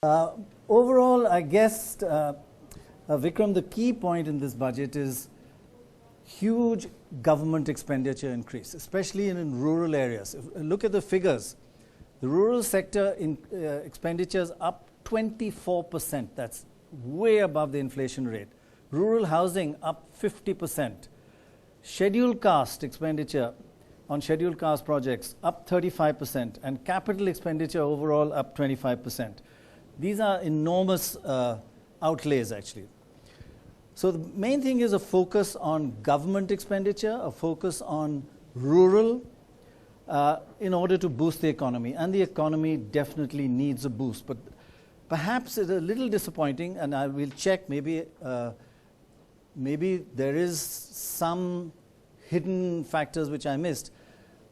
Uh, Overall, I guess, Vikram, the key point in this budget is huge government expenditure increase, especially in rural areas. Look at the figures. The rural sector expenditures up 24%. That's way above the inflation rate. Rural housing up 50%. Scheduled caste expenditure on scheduled caste projects up 35%, and capital expenditure overall up 25%. These are enormous outlays, actually. So the main thing is a focus on government expenditure, a focus on rural, in order to boost the economy. And the economy definitely needs a boost. But perhaps it's a little disappointing, and I will check, maybe there is some hidden factors which I missed.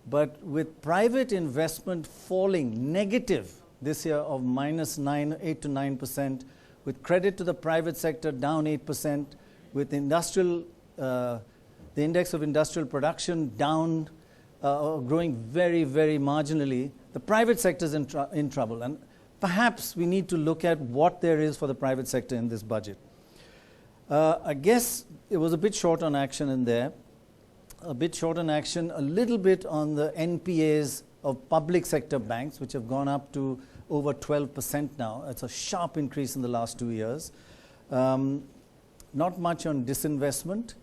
But with private investment falling negative this year of -8 to 9%, with credit to the private sector down 8%, with industrial, the index of industrial production down, growing very, very marginally, the private sector is in trouble. And perhaps we need to look at what there is for the private sector in this budget. I guess it was a bit short on action in there. A bit short on action, a little bit on the NPAs of public sector banks, which have gone up to over 12% now. It's a sharp increase in the last 2 years. Not much on disinvestment.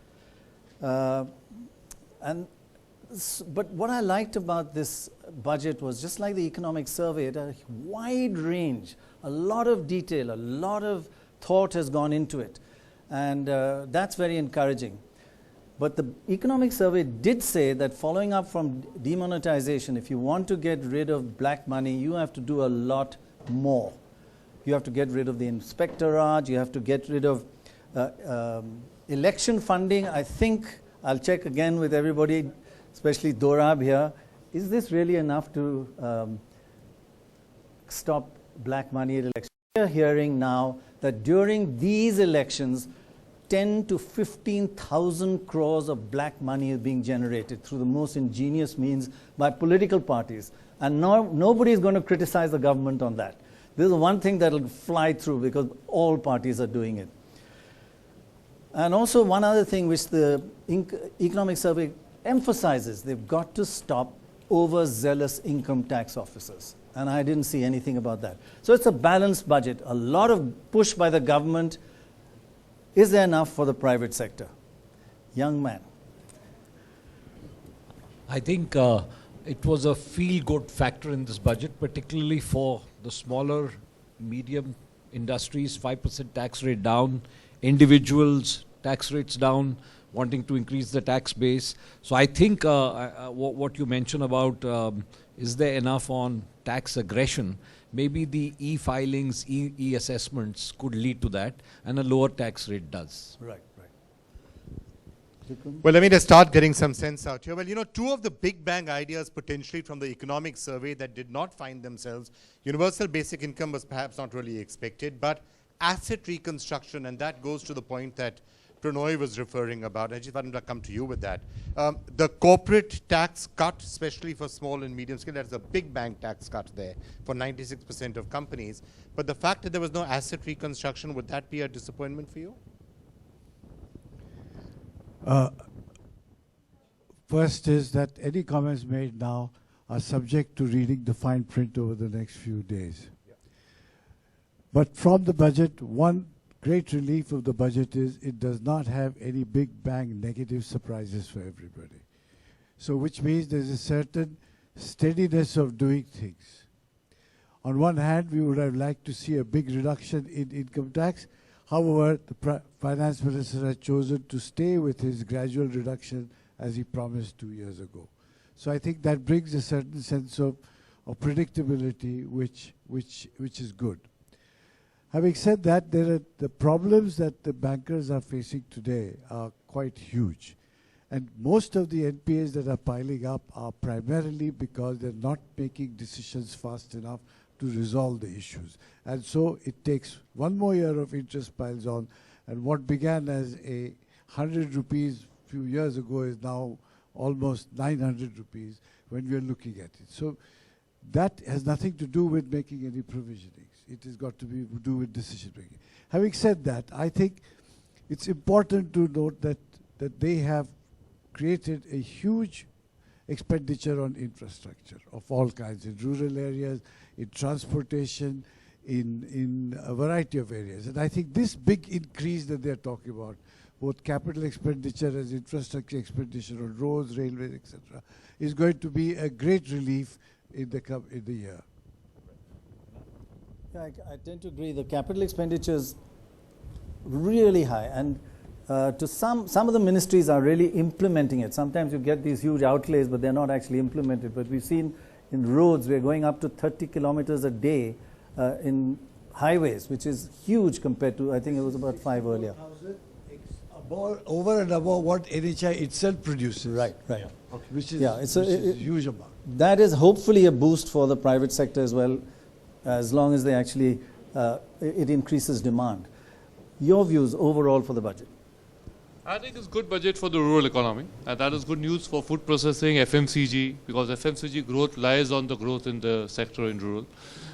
But what I liked about this budget was, just like the economic survey, it had a wide range, a lot of detail, a lot of thought has gone into it. And that's very encouraging. But the economic survey did say that following up from demonetization, if you want to get rid of black money, you have to do a lot more. You have to get rid of the inspectorate, you have to get rid of election funding. I think, I'll check again with everybody, especially Dorab here, is this really enough to stop black money at elections? We are hearing now that during these elections, 10 to 15,000 crores of black money is being generated through the most ingenious means by political parties. And nobody is going to criticize the government on that. This is one thing that will fly through because all parties are doing it. And also one other thing which the economic survey emphasizes, they've got to stop overzealous income tax officers. And I didn't see anything about that. So it's a balanced budget, a lot of push by the government. Is there enough for the private sector? Young man. I think it was a feel-good factor in this budget, particularly for the smaller, medium industries. 5% tax rate down, individuals tax rates down, wanting to increase the tax base. So I think what you mentioned about is there enough on tax aggression, maybe the e-filings, e-assessments could lead to that, and a lower tax rate does. Right, right. Well, let me just start getting some sense out here. Well, you know, two of the big bang ideas potentially from the economic survey that did not find themselves, universal basic income was perhaps not really expected, but asset reconstruction, and that goes to the point that Prannoy was referring about. I just wanted to come to you with that. The corporate tax cut, especially for small and medium scale, that's a big bang tax cut there for 96% of companies. But the fact that there was no asset reconstruction, would that be a disappointment for you? First is that any comments made now are subject to reading the fine print over the next few days. Yeah. But from the budget, one great relief of the budget is it does not have any big bang negative surprises for everybody. So which means there's a certain steadiness of doing things. On one hand, we would have liked to see a big reduction in income tax. However, the Finance Minister has chosen to stay with his gradual reduction as he promised 2 years ago. So I think that brings a certain sense of predictability which is good. Having said that, the problems that the bankers are facing today are quite huge. And most of the NPAs that are piling up are primarily because they're not making decisions fast enough to resolve the issues. And so it takes one more year of interest piles on, and what began as 100 rupees a few years ago is now almost 900 rupees when we are looking at it. So that has nothing to do with making any provisionings. It has got to be do with decision making. Having said that, I think it's important to note that they have created a huge expenditure on infrastructure of all kinds, in rural areas, in transportation, in a variety of areas. And I think this big increase that they're talking about, both capital expenditure as infrastructure expenditure on roads, railways, etc., is going to be a great relief in the year. Yeah, I tend to agree. The capital expenditure is really high, and to some of the ministries are really implementing it. Sometimes you get these huge outlays, but they're not actually implemented. But we've seen in roads, we're going up to 30 kilometers a day in highways, which is huge compared to, I think it was about 5 earlier. Over and above what NHI itself produces. Right. Yeah. Okay. Which is, it's a huge amount. That is hopefully a boost for the private sector as well, as long as they actually, it increases demand. Your views overall for the budget? I think it's good budget for the rural economy, and that is good news for food processing, FMCG, because FMCG growth lies on the growth in the sector in rural.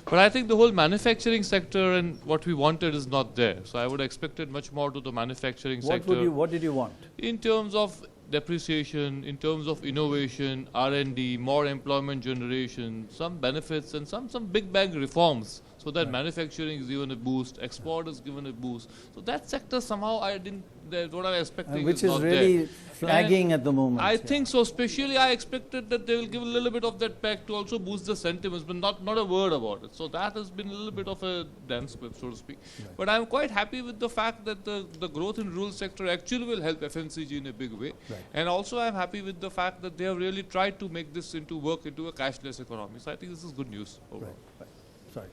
But I think the whole manufacturing sector and what we wanted is not there. So I would have expected much more to the manufacturing sector. What did you want? In terms of depreciation, in terms of innovation, R&D, more employment generation, some benefits and some big bang reforms, so that manufacturing is given a boost, export is given a boost. So that sector somehow what I was expecting Which is not really there. flagging And at the moment. I think so. Especially, I expected that they will give a little bit of that back to also boost the sentiments, but not a word about it. So that has been a little bit of a dance clip, so to speak. Right. But I'm quite happy with the fact that the growth in rural sector actually will help FMCG in a big way. Right. And also, I'm happy with the fact that they have really tried to make this work into a cashless economy. So I think this is good news overall. Right. Sorry.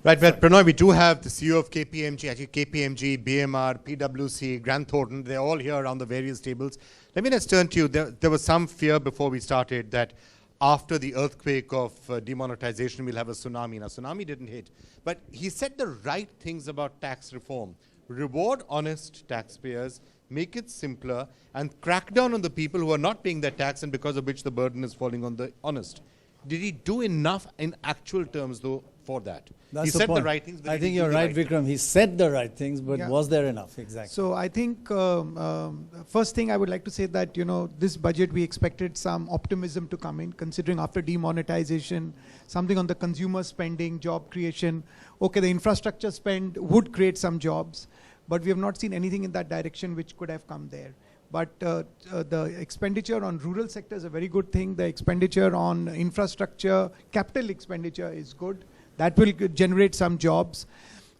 Right, well, Prannoy, we do have the CEO of KPMG, actually KPMG, BMR, PwC, Grant Thornton. They're all here around the various tables. Let me just turn to you. There was some fear before we started that after the earthquake of demonetization, we'll have a tsunami. Now, tsunami didn't hit. But he said the right things about tax reform. Reward honest taxpayers, make it simpler, and crack down on the people who are not paying their tax and because of which the burden is falling on the honest. Did he do enough in actual terms, though, for that? That's he said point. the right things. But I think you're right, Vikram. He said the right things, but was there enough? Exactly. So I think first thing I would like to say that, this budget we expected some optimism to come in, considering after demonetization, something on the consumer spending, job creation. Okay, the infrastructure spend would create some jobs, but we have not seen anything in that direction which could have come there. But the expenditure on rural sector is a very good thing. The expenditure on infrastructure, capital expenditure is good. That will generate some jobs.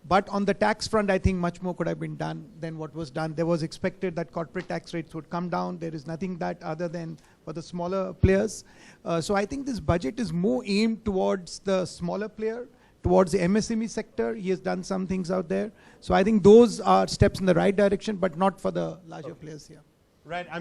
But on the tax front, I think much more could have been done than what was done. There was expected that corporate tax rates would come down. There is nothing that other than for the smaller players. So I think this budget is more aimed towards the smaller player, towards the MSME sector. He has done some things out there. So I think those are steps in the right direction, but not for the larger players here. Right, I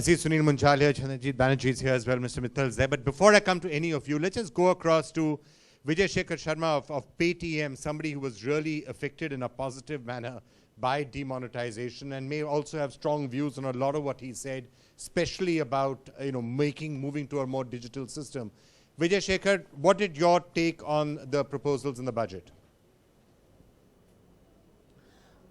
see Sunil Munjal here, Chandrajit Banerjee is here as well, Mr. Mittal is there. But before I come to any of you, let's just go across to Vijay Shekhar Sharma of Paytm, somebody who was really affected in a positive manner by demonetization and may also have strong views on a lot of what he said, especially about moving to a more digital system. Vijay Shekhar, what did your take on the proposals in the budget?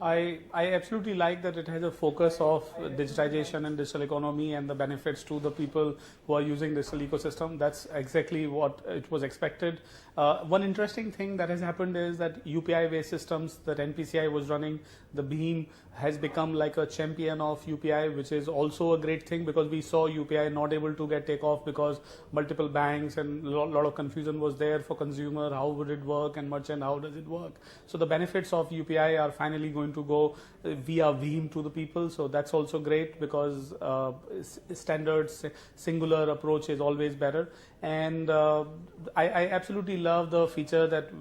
I absolutely like that it has a focus of digitization and digital economy and the benefits to the people who are using digital ecosystem. That's exactly what it was expected. One interesting thing that has happened is that UPI-based systems that NPCI was running, the BHIM has become like a champion of UPI, which is also a great thing because we saw UPI not able to get takeoff because multiple banks and a lot of confusion was there for consumer. How would it work? And merchant, how does it work? So the benefits of UPI are finally going to go via BHIM to the people. So that's also great because standard singular approach is always better. And I absolutely love the feature that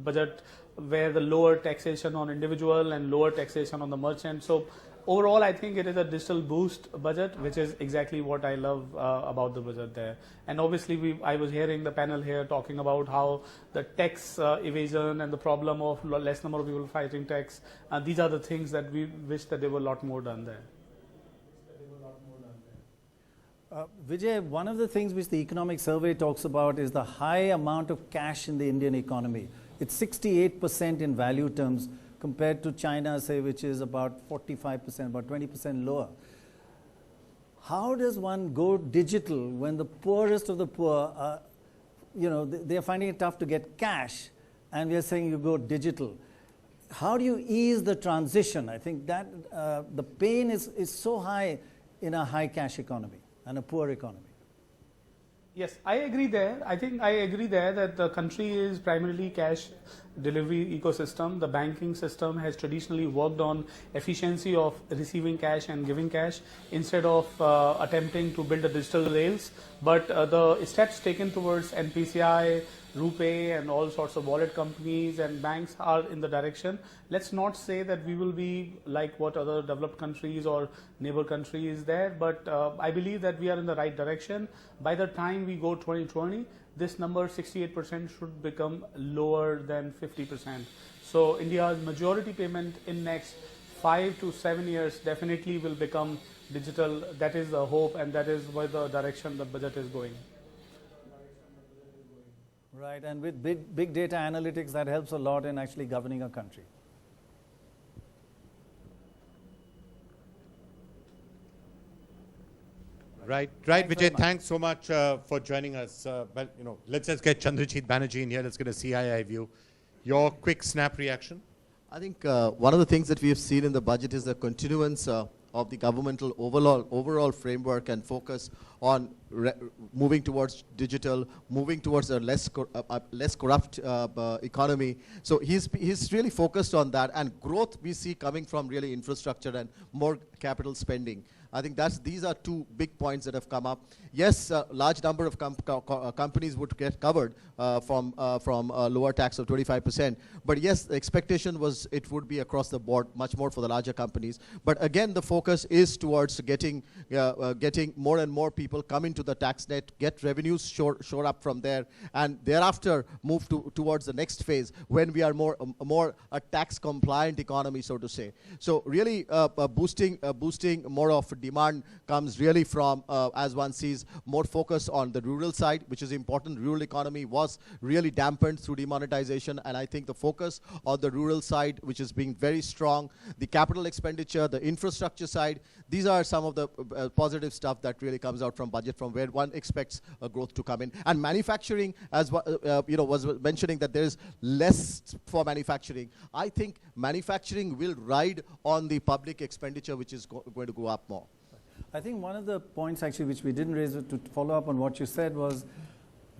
budget where the lower taxation on individual and lower taxation on the merchant. So overall, I think it is a digital boost budget, which is exactly what I love about the budget there. And obviously, I was hearing the panel here talking about how the tax evasion and the problem of less number of people fighting tax. These are the things that we wish that there were a lot more done there. Vijay, one of the things which the economic survey talks about is the high amount of cash in the Indian economy. It's 68% in value terms compared to China, say, which is about 45%, about 20% lower. How does one go digital when the poorest of the poor are, they are finding it tough to get cash, and we are saying you go digital? How do you ease the transition? I think that the pain is so high in a high cash economy and a poor economy. Yes, I agree there. I think I agree there that the country is primarily cash delivery ecosystem. The banking system has traditionally worked on efficiency of receiving cash and giving cash instead of attempting to build a digital rails. But the steps taken towards NPCI, RuPay and all sorts of wallet companies and banks are in the direction. Let's not say that we will be like what other developed countries or neighbor countries there, but I believe that we are in the right direction. By the time we go 2020, this number 68% should become lower than 50%. So India's majority payment in next 5 to 7 years definitely will become digital. That is the hope, and that is where the direction the budget is going. Right, and with big data analytics, that helps a lot in actually governing a country. Right, Vijay, thanks so much for joining us. But let's just get Chandrajit Banerjee in here. Let's get a CII view. Your quick snap reaction. I think one of the things that we have seen in the budget is the continuance of the governmental overall framework and focus on moving towards digital, moving towards a less corrupt economy. So he's really focused on that, and growth we see coming from really infrastructure and more capital spending. I think these are two big points that have come up. Yes, a large number of companies would get covered from a lower tax of 25%. But yes, the expectation was it would be across the board, much more for the larger companies. But again, the focus is towards getting more and more people come into the tax net, get revenues shore up from there, and thereafter move towards the next phase when we are more a tax compliant economy, so to say. So really boosting more of demand comes really from, as one sees, more focus on the rural side, which is important. Rural economy was really dampened through demonetization, and I think the focus on the rural side, which is being very strong, the capital expenditure, the infrastructure side, these are some of the positive stuff that really comes out from budget, from where one expects growth to come in. And manufacturing, as was mentioning that there is less for manufacturing. I think manufacturing will ride on the public expenditure, which is going to go up more. I think one of the points actually which we didn't raise to follow up on what you said was,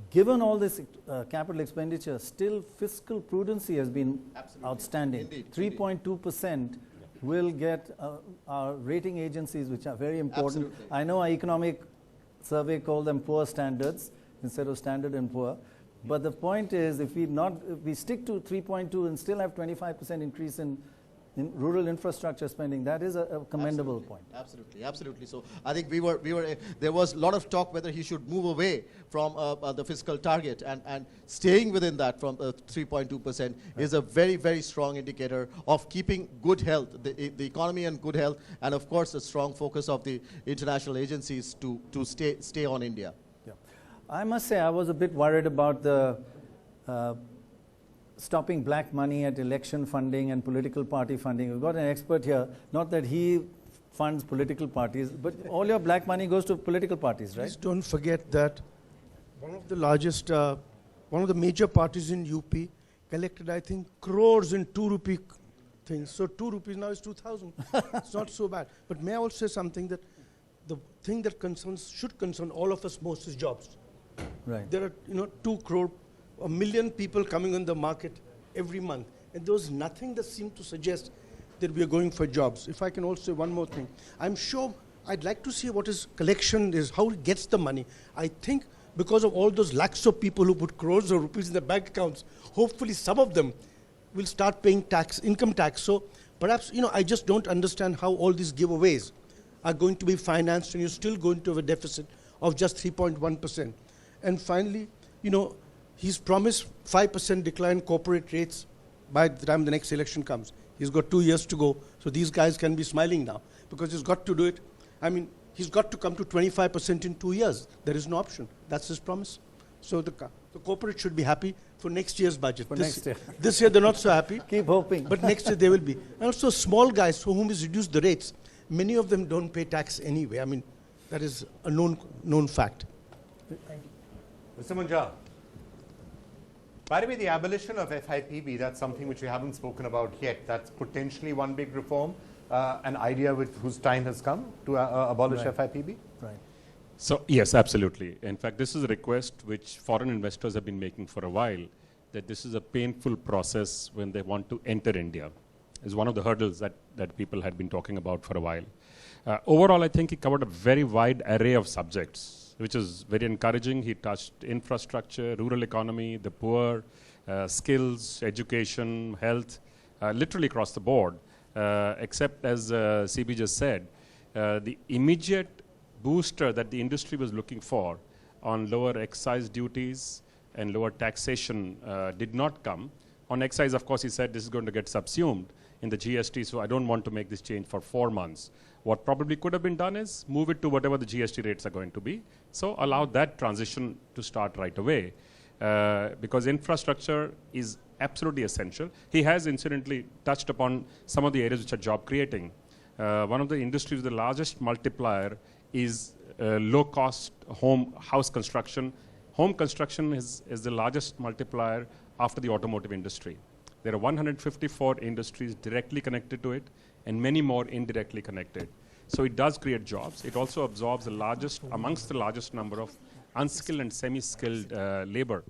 given all this capital expenditure, still fiscal prudency has been outstanding. 3.2% will get our rating agencies, which are very important. Absolutely. I know our economic survey called them poor standards instead of standard and poor. But the point is, if we stick to 3.2 and still have 25% increase in rural infrastructure spending, that is a commendable point. Absolutely. So I think there was a lot of talk whether he should move away from the fiscal target, and staying within that from 3.2% is a very, very strong indicator of keeping good health, the economy and good health, and of course a strong focus of the international agencies to stay on India. Yeah. I must say I was a bit worried about the stopping black money at election funding and political party funding. We've got an expert here, not that he funds political parties, but all your black money goes to political parties, right? Please don't forget that one of the major parties in UP collected, I think, crores in 2 rupee things. So 2 rupees now is 2,000. It's not so bad. But may I also say something, that the thing that should concern all of us most is jobs. Right. There are 2 crore, 1 million people coming on the market every month, and there was nothing that seemed to suggest that we are going for jobs. If I can also say one more thing, I'm sure I'd like to see what his collection is, how it gets the money. I think because of all those lakhs of people who put crores of rupees in their bank accounts, hopefully some of them will start paying income tax. So perhaps, I just don't understand how all these giveaways are going to be financed, and you're still going to have a deficit of just 3.1%. And finally, he's promised 5% decline in corporate rates by the time the next election comes. He's got 2 years to go, so these guys can be smiling now, because he's got to do it. I mean, he's got to come to 25% in 2 years. There is no option. That's his promise. So The corporate should be happy for next year's budget. For next year. This year they're not so happy. Keep hoping. But next year they will be. And also small guys for whom is reduced the rates, many of them don't pay tax anyway. I mean, that is a known fact. Mr. Munjal. By the way, the abolition of FIPB, that's something which we haven't spoken about yet. That's potentially one big reform, an idea whose time has come to abolish FIPB? Right. So, yes, absolutely. In fact, this is a request which foreign investors have been making for a while, that this is a painful process when they want to enter India. Is one of the hurdles that people had been talking about for a while. Overall, I think he covered a very wide array of subjects, which is very encouraging. He touched infrastructure, rural economy, the poor, skills, education, health, literally across the board, except as CB just said, the immediate booster that the industry was looking for on lower excise duties and lower taxation did not come. On excise, of course, he said this is going to get subsumed in the GST, so I don't want to make this change for 4 months. What probably could have been done is move it to whatever the GST rates are going to be. So allow that transition to start right away, because infrastructure is absolutely essential. He has incidentally touched upon some of the areas which are job creating. One of the industries, the largest multiplier is low-cost house construction. Home construction is the largest multiplier after the automotive industry. There are 154 industries directly connected to it and many more indirectly connected. So it does create jobs. It also absorbs amongst the largest number of unskilled and semi-skilled labor.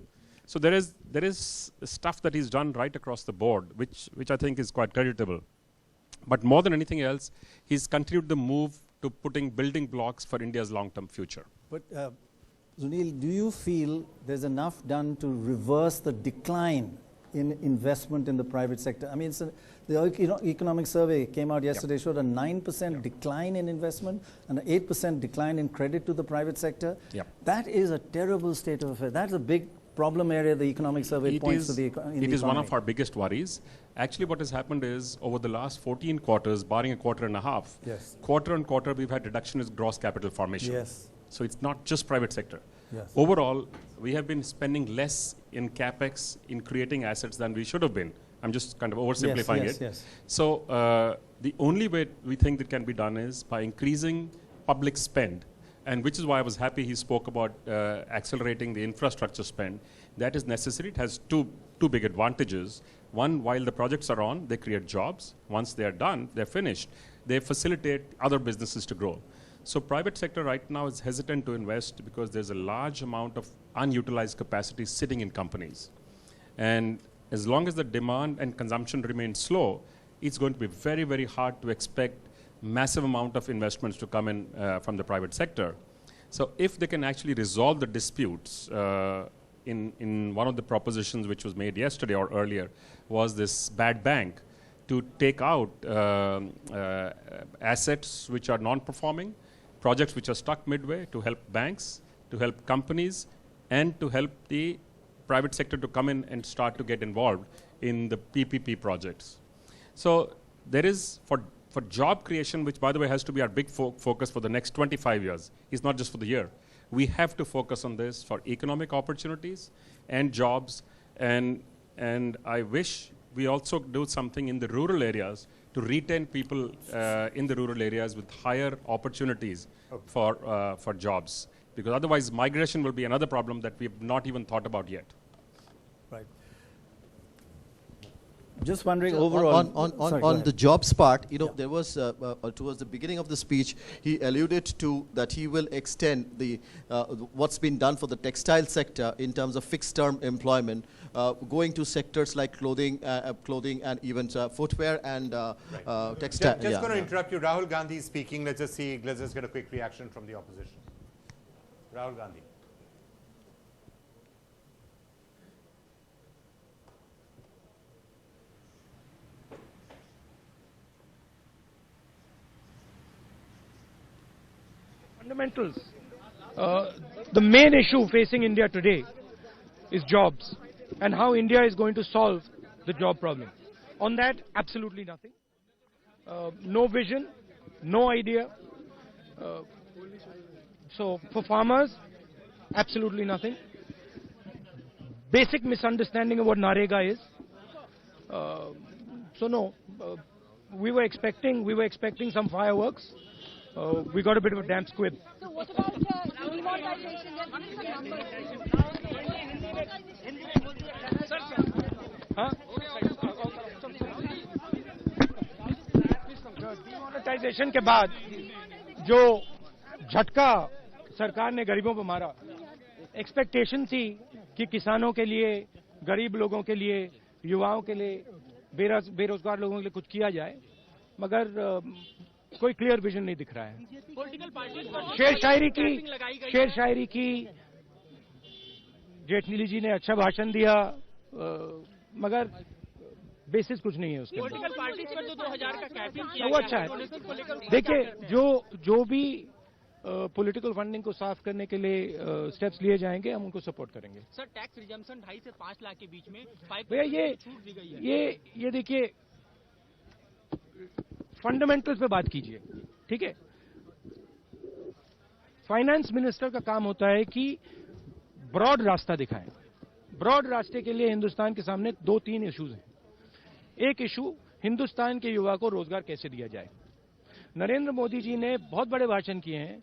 So there is stuff that he's done right across the board, which I think is quite creditable. But more than anything else, he's continued the move to putting building blocks for India's long-term future. But Sunil, do you feel there's enough done to reverse the decline in investment in the private sector? I mean, the economic survey came out yesterday, showed a 9% decline in investment and an 8% decline in credit to the private sector. That is a terrible state of affairs. That's a big problem area the economic survey points to the economy. It is one of our biggest worries. Actually, what has happened is over the last 14 quarters, barring a quarter and a half, quarter on quarter we've had reduction in gross capital formation. So it's not just private sector. Overall, we have been spending less in capex in creating assets than we should have been. I'm just kind of oversimplifying it. So the only way we think that can be done is by increasing public spend, and which is why I was happy he spoke about accelerating the infrastructure spend. That is necessary. It has two big advantages. One, while the projects are on, they create jobs. Once they are done, they're finished, they facilitate other businesses to grow. So private sector right now is hesitant to invest because there's a large amount of unutilized capacity sitting in companies. And as long as the demand and consumption remain slow, it's going to be very, very hard to expect massive amount of investments to come in from the private sector. So if they can actually resolve the disputes, in one of the propositions which was made yesterday or earlier was this bad bank to take out assets which are non-performing, projects which are stuck midway, to help banks, to help companies, and to help the private sector to come in and start to get involved in the PPP projects. So there is, for job creation, which by the way has to be our big focus for the next 25 years, it's not just for the year. We have to focus on this for economic opportunities and jobs, and I wish we also do something in the rural areas to retain people in the rural areas with higher opportunities for jobs. Because otherwise migration will be another problem that we have not even thought about yet. Right. Just wondering overall. On the jobs part, there was, towards the beginning of the speech, he alluded to that he will extend the what's been done for the textile sector in terms of fixed term employment, going to sectors like clothing and even footwear and textile. Just going to interrupt you. Rahul Gandhi is speaking. Let's just get a quick reaction from the opposition. Rahul Gandhi. Fundamentals. The main issue facing India today is jobs and how India is going to solve the job problem. On that, absolutely nothing. No vision, no idea. So for farmers, absolutely nothing. basic misunderstanding of what Narega is. So no, we were expecting some fireworks. We got a bit of a damp squib. So what about demonetization? Demonetisation के बाद जो झटका सरकार ने गरीबों पर मारा, expectation थी कि किसानों के लिए, गरीब लोगों के लिए, युवाओं के लिए, बेरोजगार लोगों के लिए कुछ किया जाए, मगर कोई क्लियर विजन नहीं दिख रहा है। शेर शायरी की जेठली जी ने अच्छा भाषण दिया, मगर बेसिस कुछ नहीं है उसके। पॉलिटिकल पार्टीज पर तो 2000 का कैपिंग किया वो अच्छा है। देखिए, जो भी पॉलिटिकल फंडिंग को साफ करने के लिए स्टेप्स लिए जाएंगे, हम उनको सपोर्ट करेंगे। सर, टैक्स रिजम्पशन 2.5 से 5 लाख के बीच में 5% छूट दी गई है। ये देखिए, फंडामेंटल्स पे बात कीजिए, ठीक है। फाइनेंस मिनिस्टर का काम होता है कि ब्रॉड रास्ता दिखाएं। ब्रॉड रास्ते के लिए हिंदुस्तान के सामने 2-3 इश्यूज हैं। एक इशू, हिंदुस्तान के युवा को रोजगार कैसे दिया जाए। नरेंद्र मोदी जी ने बहुत बड़े भाषण किए हैं।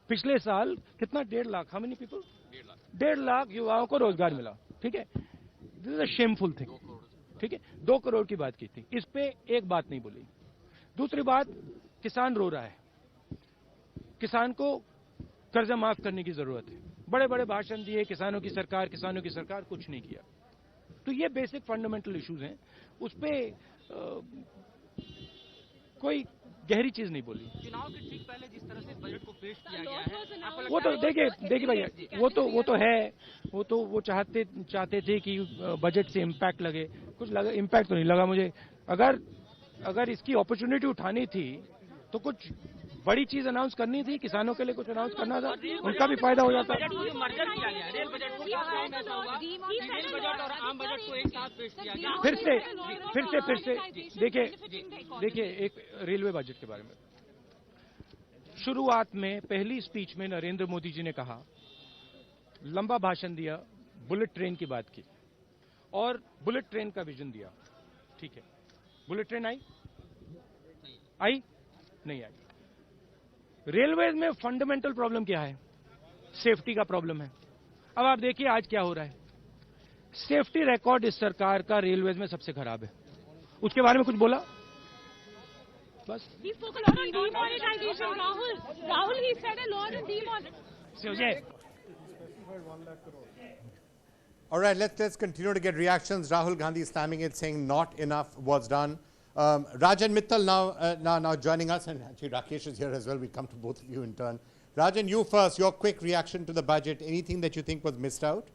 पिछले साल कितना, 1.5 lakh, how many people, 1.5 lakh युवाओं को रोजगार मिला, ठीक है। This is a shameful thing, ठीक है। 2 करोड़ की बात की थी, इस पे एक बात नहीं बोली। दूसरी बात, किसान रो रहा है, किसान को कर्जा माफ करने की जरूरत है। बड़े बड़े भाषण दिए, किसानों की सरकार, कुछ नहीं किया। तो ये बेसिक फंडामेंटल इश्यूज हैं, उस पे कोई गहरी चीज नहीं बोली। चुनाव के ठीक पहले जिस तरह से बजट को पेश किया गया है, वो तो देखिए भैया, वो तो है, वो चाहते थे कि बजट से इम्पैक्ट लगे, कुछ लगा, इम्पैक्ट तो नहीं लगा मुझे। अगर इसकी अपॉर्चुनिटी उठानी थी तो कुछ बड़ी चीज अनाउंस करनी थी, किसानों के लिए कुछ अनाउंस करना था, उनका भी फायदा हो जाता। फिर से देखिए एक रेलवे बजट के बारे में। शुरुआत में पहली स्पीच में नरेंद्र मोदी जी ने कहा, लंबा भाषण दिया, बुलेट ट्रेन की बात की और बुलेट ट्रेन का विजन दिया, ठीक है। बुलेट ट्रेन आई नहीं आई। रेलवे में फंडामेंटल प्रॉब्लम क्या है? सेफ्टी का प्रॉब्लम है। अब आप देखिए आज क्या हो रहा है। सेफ्टी रिकॉर्ड इस सरकार का रेलवे में सबसे खराब है। उसके बारे में कुछ बोला? बस। All right, let's continue to get reactions. Rahul Gandhi is slamming it, saying not enough was done. Rajan Mittal now joining us, and actually Rakesh is here as well. We'll come to both of you in turn. Rajan, you first. Your quick reaction to the budget. Anything that you think was missed out,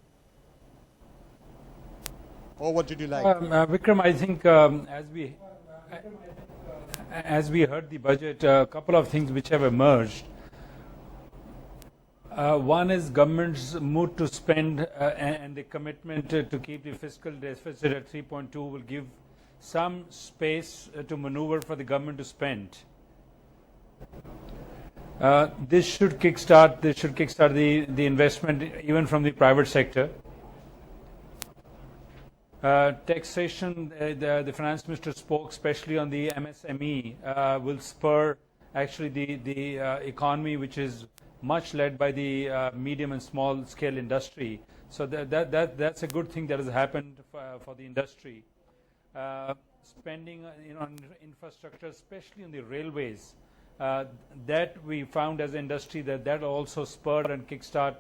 or what did you like? Vikram, I think as we heard the budget, a couple of things which have emerged. One is government's mood to spend and the commitment to keep the fiscal deficit at 3.2 will give some space to maneuver for the government to spend. This should kickstart the investment even from the private sector. Taxation, the finance minister spoke especially on the MSME, will spur actually the economy, which is much led by the medium and small scale industry. So that's a good thing that has happened for the industry. Spending on infrastructure, especially on the railways, that we found as an industry that also spurred and kickstart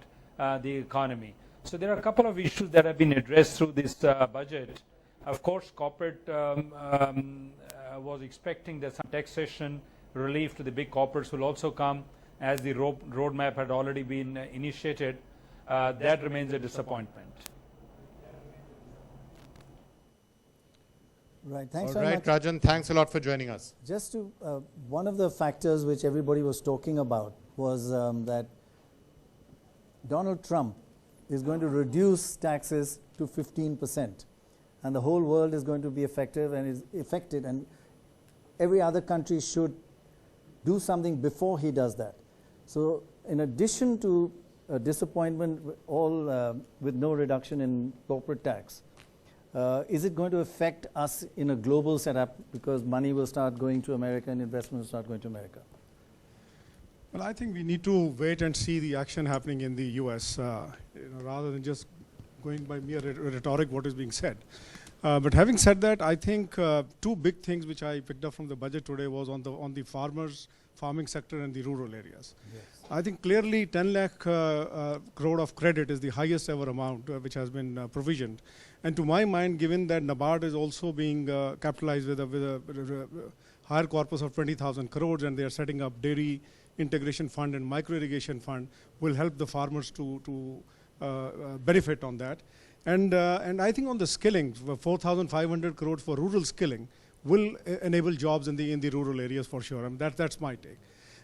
the economy. So there are a couple of issues that have been addressed through this budget. Of course, corporate was expecting that some taxation relief to the big corporates will also come, as the roadmap had already been initiated. That remains a disappointment. Right, thanks All very right, much. Rajan, thanks a lot for joining us. Just to, one of the factors which everybody was talking about was that Donald Trump is going to reduce taxes to 15%, and the whole world is going to be affected, and every other country should do something before he does that. So in addition to a disappointment with no reduction in corporate tax. Is it going to affect us in a global setup because money will start going to America and investment will start going to America? Well, I think we need to wait and see the action happening in the US rather than just going by mere rhetoric what is being said. But having said that, I think two big things which I picked up from the budget today was on the farming sector and the rural areas. Yes. I think clearly 10 lakh crore of credit is the highest ever amount which has been provisioned. And to my mind, given that NABARD is also being capitalized with a higher corpus of 20,000 crores and they are setting up dairy integration fund and micro irrigation fund, will help the farmers to benefit on that. And I think on the skilling, 4,500 crores for rural skilling will enable jobs in the rural areas for sure. I mean, that's my take.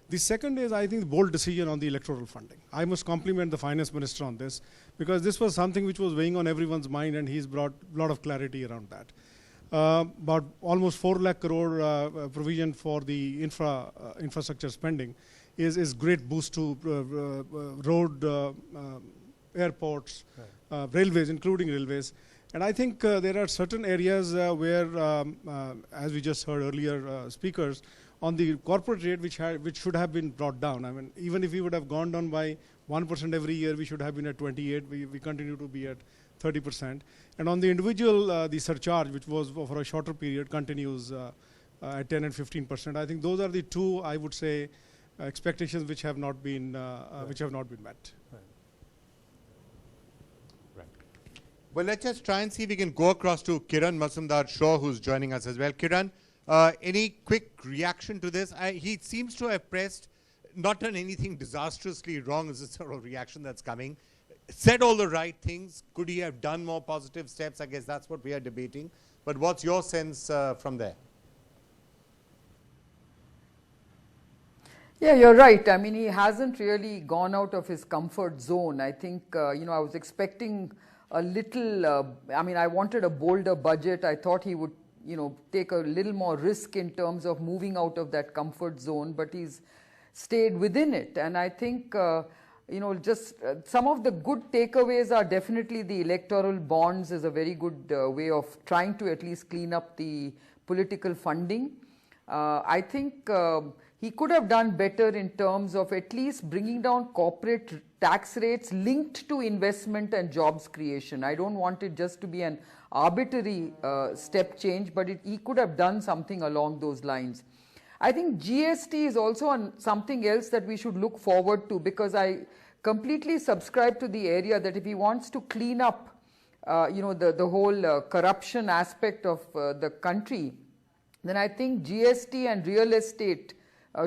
The second is, I think, the bold decision on the electoral funding. I must compliment the Finance Minister on this, because this was something which was weighing on everyone's mind, and he's brought a lot of clarity around that. About almost 4 lakh crore provision for the infrastructure spending is great boost to road, airports, railways, including railways. And I think there are certain areas where, as we just heard earlier speakers, on the corporate rate which should have been brought down. I mean, even if we would have gone down by 1% every year, we should have been at 28. We continue to be at 30%. And on the individual, the surcharge, which was for a shorter period, continues at 10 and 15%. I think those are the two, I would say, expectations which have not been met. Right. Well, let's just try and see if we can go across to Kiran Mazumdar-Shaw, who's joining us as well. Kiran, any quick reaction to this? He seems to have not done anything disastrously wrong, is the sort of reaction that's coming. Said all the right things. Could he have done more positive steps? I guess that's what we are debating. But what's your sense from there? Yeah, you're right. I mean, he hasn't really gone out of his comfort zone. I think, I was expecting a little, I wanted a bolder budget. I thought he would, take a little more risk in terms of moving out of that comfort zone, but he's stayed within it. And I think, just some of the good takeaways are definitely the electoral bonds is a very good way of trying to at least clean up the political funding. I think he could have done better in terms of at least bringing down corporate tax rates linked to investment and jobs creation. I don't want it just to be an arbitrary step change, but he could have done something along those lines. I think GST is also something else that we should look forward to, because I completely subscribe to the area that if he wants to clean up, the whole corruption aspect of the country, then I think GST and real estate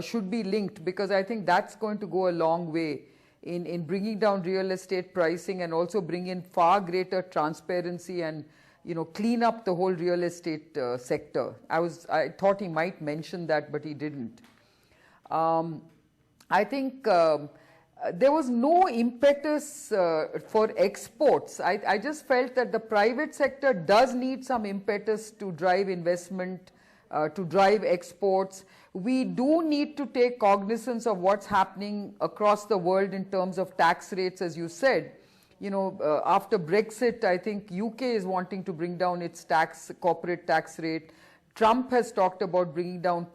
should be linked, because I think that's going to go a long way in bringing down real estate pricing and also bring in far greater transparency and clean up the whole real estate sector. I thought he might mention that, but he didn't. I think there was no impetus for exports. I just felt that the private sector does need some impetus to drive investment, to drive exports. We do need to take cognizance of what's happening across the world in terms of tax rates, as you said. After Brexit, I think UK is wanting to bring down its corporate tax rate. Trump has talked about bringing down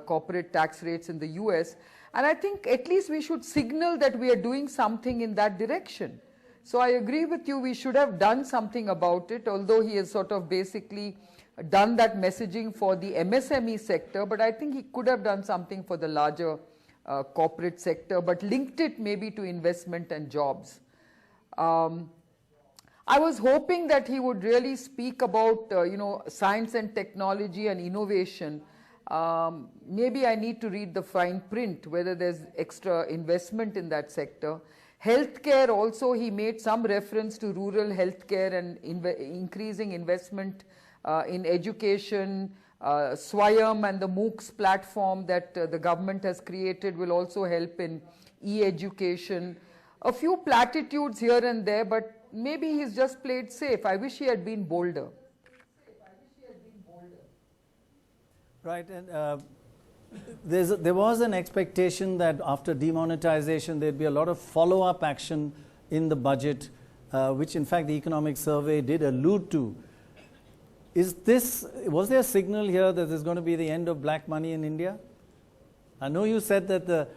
corporate tax rates in the US. And I think at least we should signal that we are doing something in that direction. So I agree with you, we should have done something about it, although he has sort of basically done that messaging for the MSME sector, but I think he could have done something for the larger corporate sector, but linked it maybe to investment and jobs. I was hoping that he would really speak about, science and technology and innovation. Maybe I need to read the fine print, whether there's extra investment in that sector. Healthcare also, he made some reference to rural healthcare and increasing investment in education. Swayam and the MOOCs platform that the government has created will also help in e-education. A few platitudes here and there, but maybe he's just played safe. I wish he had been bolder. Right, and there was an expectation that after demonetization there'd be a lot of follow-up action in the budget, which in fact the economic survey did allude to. Was there a signal here that there's going to be the end of black money in India? I know you said that the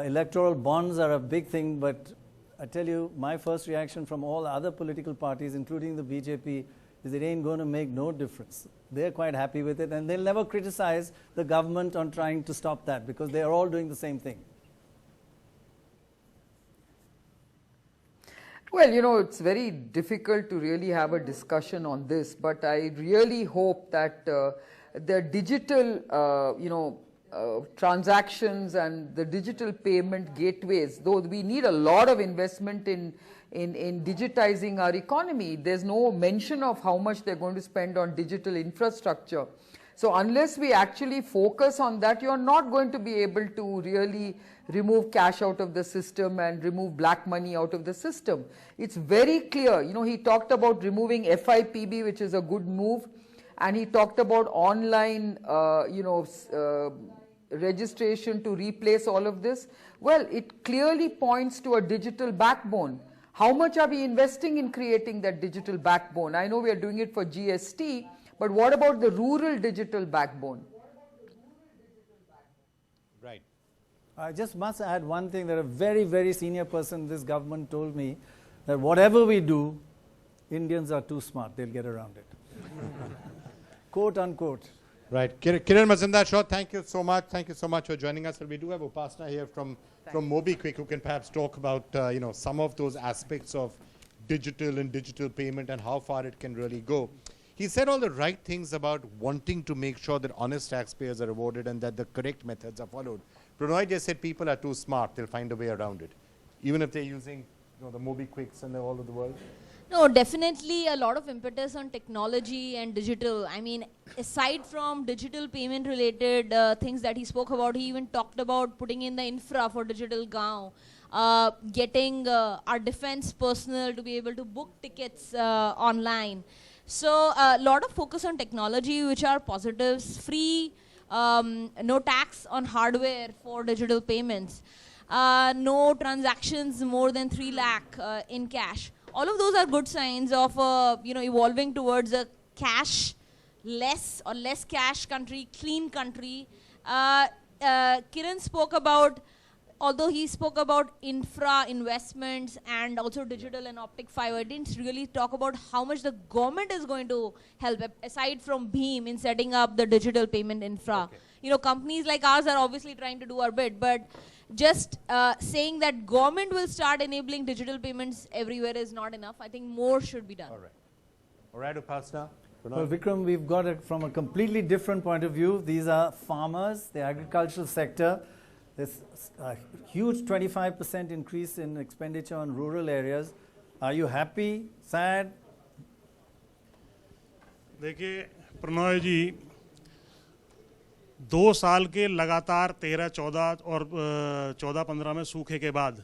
electoral bonds are a big thing, but I tell you, my first reaction from all other political parties, including the BJP, is it ain't going to make no difference. They're quite happy with it, and they'll never criticize the government on trying to stop that, because they are all doing the same thing. Well, you know, it's very difficult to really have a discussion on this, but I really hope that the digital, transactions and the digital payment gateways, though we need a lot of investment in digitizing our economy, there's no mention of how much they're going to spend on digital infrastructure. So unless we actually focus on that, you're not going to be able to really remove cash out of the system and remove black money out of the system. It's very clear. You know, he talked about removing FIPB, which is a good move, and he talked about online, registration to replace all of this. Well, it clearly points to a digital backbone. How much are we investing in creating that digital backbone? I know we are doing it for GST, but what about the rural digital backbone? Right. I just must add one thing that a very, very senior person in this government told me, that whatever we do, Indians are too smart, they'll get around it. Quote unquote. Right. Kiran Mazumdar-Shaw, thank you so much. Thank you so much for joining us. Well, we do have Upasana here from MobiKwik, who can perhaps talk about some of those aspects of digital and digital payment and how far it can really go. He said all the right things about wanting to make sure that honest taxpayers are rewarded and that the correct methods are followed. Prannoy just said people are too smart, they'll find a way around it, even if they're using the MobiKwiks and all of the world. No, definitely a lot of impetus on technology and digital. I mean, aside from digital payment related things that he spoke about, he even talked about putting in the infra for digital gaon, getting our defense personnel to be able to book tickets online. So a lot of focus on technology, which are positives, free, no tax on hardware for digital payments, no transactions more than 3 lakh in cash. All of those are good signs of evolving towards a cash-less or less cash country, clean country. Kiran spoke about, although he spoke about infra investments and also digital and optic fiber, didn't really talk about how much the government is going to help, aside from BHIM, in setting up the digital payment infra. Okay. You know, companies like ours are obviously trying to do our bit, but just saying that government will start enabling digital payments everywhere is not enough. I think more should be done. All right. All right, Upasana. Well, Vikram, we've got it from a completely different point of view. These are farmers, the agricultural sector. There's a huge 25% increase in expenditure on rural areas. Are you happy, sad? देखिए प्रणॉय जी 2 साल के लगातार 13-14 और 14-15 में सूखे के बाद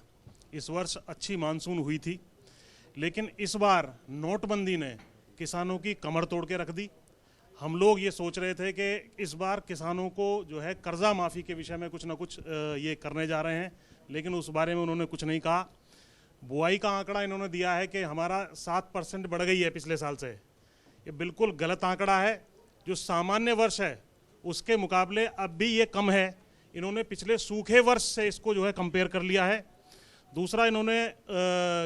इस वर्ष अच्छी मानसून हुई थी, लेकिन इस बार नोटबंदी ने किसानों की कमर तोड़ के रख दी। हम लोग ये सोच रहे थे कि इस बार किसानों को जो है कर्जा माफ़ी के विषय में कुछ ना कुछ ये करने जा रहे हैं, लेकिन उस बारे में उन्होंने कुछ नहीं कहा। बुआई का आंकड़ा इन्होंने दिया है कि हमारा 7% बढ़ गई है पिछले साल से। ये बिल्कुल गलत आंकड़ा है। जो सामान्य वर्ष है उसके मुकाबले अब भी ये कम है। इन्होंने पिछले सूखे वर्ष से इसको जो है कंपेयर कर लिया है। दूसरा, इन्होंने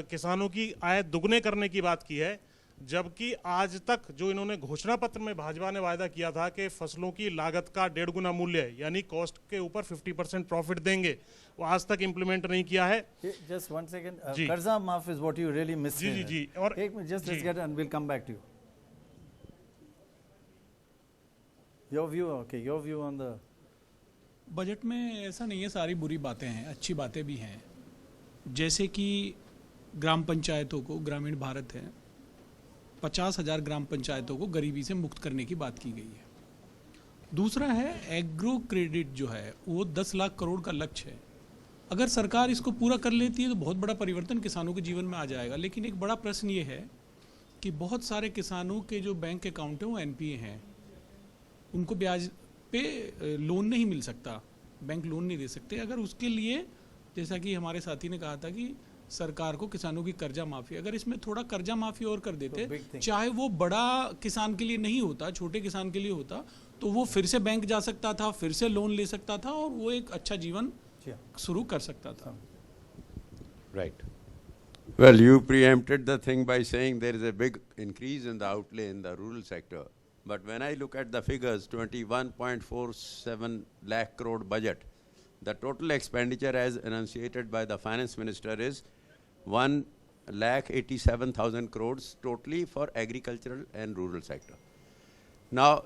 किसानों की आय दुगने करने की बात की है, जबकि आज तक जो इन्होंने घोषणा पत्र में भाजपा ने वायदा किया था कि फसलों की लागत का 1.5 गुना मूल्य यानी कॉस्ट के ऊपर 50% प्रॉफिट देंगे, वो आज तक इम्प्लीमेंट नहीं किया है। Just one second. कर्जा माफ is what you really missed. जी जी जी। और just let's get and we'll come back to you. Your view, okay, your view on the budget में ऐसा नहीं है, सारी बुरी बातें हैं, अच्छी बातें भी हैं। जैसे कि ग्राम पंचायतों को, ग्रामीण भारत है, 50,000 ग्राम पंचायतों को गरीबी से मुक्त करने की बात की गई है। दूसरा है एग्रो क्रेडिट जो है वो 10 लाख करोड़ का लक्ष्य है। अगर सरकार इसको पूरा कर लेती है तो बहुत बड़ा परिवर्तन किसानों के जीवन में आ जाएगा। लेकिन एक बड़ा प्रश्न ये है कि बहुत सारे किसानों के जो बैंक अकाउंट हैं वो NPA हैं, उनको ब्याज पे लोन नहीं मिल सकता, बैंक लोन नहीं दे सकते। अगर उसके लिए जैसा कि हमारे साथी ने कहा था कि सरकार को किसानों की कर्जा माफी, अगर इसमें थोड़ा कर्जा माफी और कर देते, चाहे वो बड़ा किसान के लिए नहीं होता, छोटे किसान के लिए होता, तो वो फिर से बैंक जा सकता था, फिर से लोन ले सकता था और वो एक अच्छा जीवन शुरू कर सकता था। Right. Well, you preempted the thing by saying there is a big increase in the outlay in the rural sector. But when I look at the figures, 21.47 lakh crore budget, the total expenditure as enunciated by the Finance Minister is 1,87,000 crores totally for agricultural and rural sector. Now,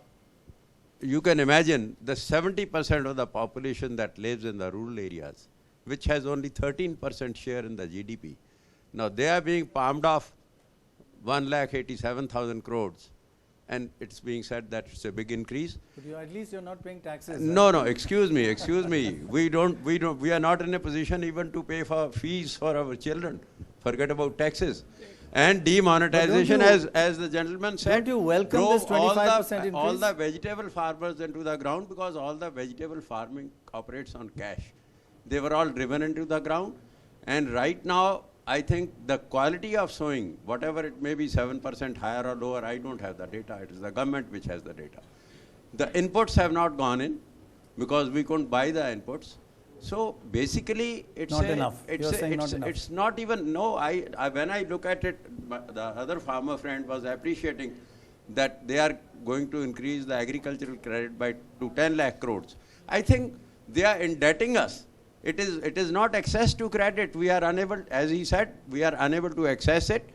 you can imagine the 70% of the population that lives in the rural areas, which has only 13% share in the GDP. Now, they are being palmed off 1,87,000 crores. And it's being said that it's a big increase. But at least you're not paying taxes. No, no, excuse me. We are not in a position even to pay for fees for our children. Forget about taxes. And demonetization, as the gentleman said, don't you welcome this 25% increase? All the vegetable farmers into the ground, because all the vegetable farming operates on cash. They were all driven into the ground. And right now, I think the quality of sowing, whatever it may be 7% higher or lower, I don't have the data. It is the government which has the data. The inputs have not gone in because we couldn't buy the inputs. So basically, it's not enough. It's not even, no, when I look at it, the other farmer friend was appreciating that they are going to increase the agricultural credit to 10 lakh crores. I think they are indebting us. It is not access to credit. We are unable, as he said, we are unable to access it,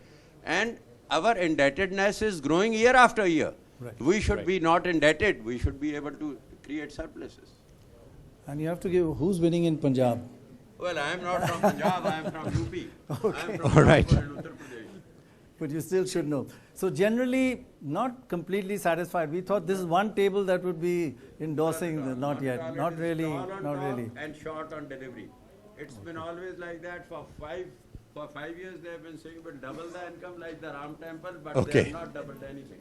and our indebtedness is growing year after year. Right. We should be not indebted. We should be able to create surpluses. And you have to give, who's winning in Punjab? Well, I am not from Punjab, I am from UP. Okay. I am from All right. Uttar Pradesh. But you still should know. So generally, not completely satisfied. We thought this is one table that would be endorsing, not yet. Not really, not really. And short on delivery. It's been always like that for 5 years. They have been saying we'll double the income like the Ram Temple, but they have not doubled anything.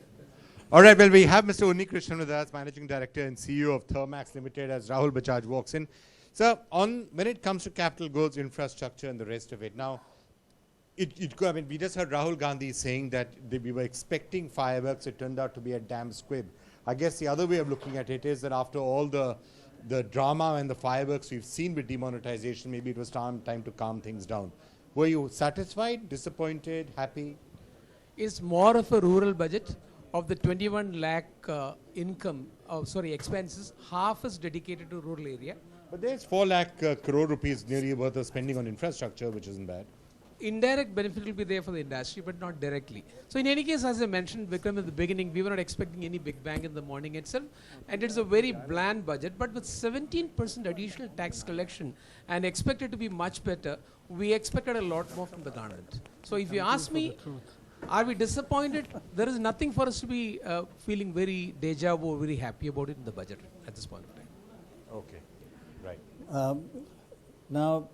All right, well, we have Mr. Unni Krishnan with us, Managing Director and CEO of Thermax Limited, as Rahul Bajaj walks in. So, when it comes to capital goods, infrastructure and the rest of it, now, I mean, we just heard Rahul Gandhi saying that we were expecting fireworks. It turned out to be a damn squib. I guess the other way of looking at it is that after all the drama and the fireworks we've seen with demonetization, maybe it was time to calm things down. Were you satisfied, disappointed, happy? It's more of a rural budget. Of the 21 lakh expenses, half is dedicated to rural area. But there's 4 lakh crore rupees nearly worth of spending on infrastructure, which isn't bad. Indirect benefit will be there for the industry, but not directly. So in any case, as I mentioned, Vikram, at the beginning, we were not expecting any big bang in the morning itself. And it's a very bland budget, but with 17% additional tax collection and expected to be much better, we expected a lot more from the government. So if you ask me, are we disappointed? There is nothing for us to be feeling very deja vu, very happy about it in the budget at this point of time. Okay, right. Now,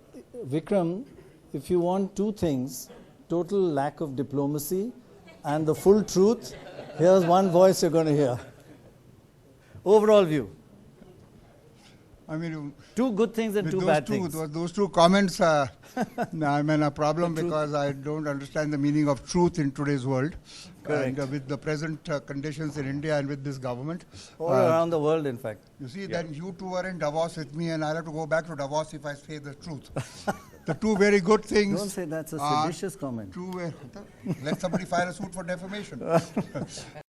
Vikram, if you want two things, total lack of diplomacy and the full truth, here's one voice you're going to hear. Overall view. I mean, two good things and two bad things. Those two comments, I'm in a problem because I don't understand the meaning of truth in today's world. Correct. And with the present conditions in India and with this government. All around the world, in fact. You see, then you two were in Davos with me, and I'll have to go back to Davos if I say the truth. The two very good things. Don't say that's a seditious comment. Let somebody file a suit for defamation.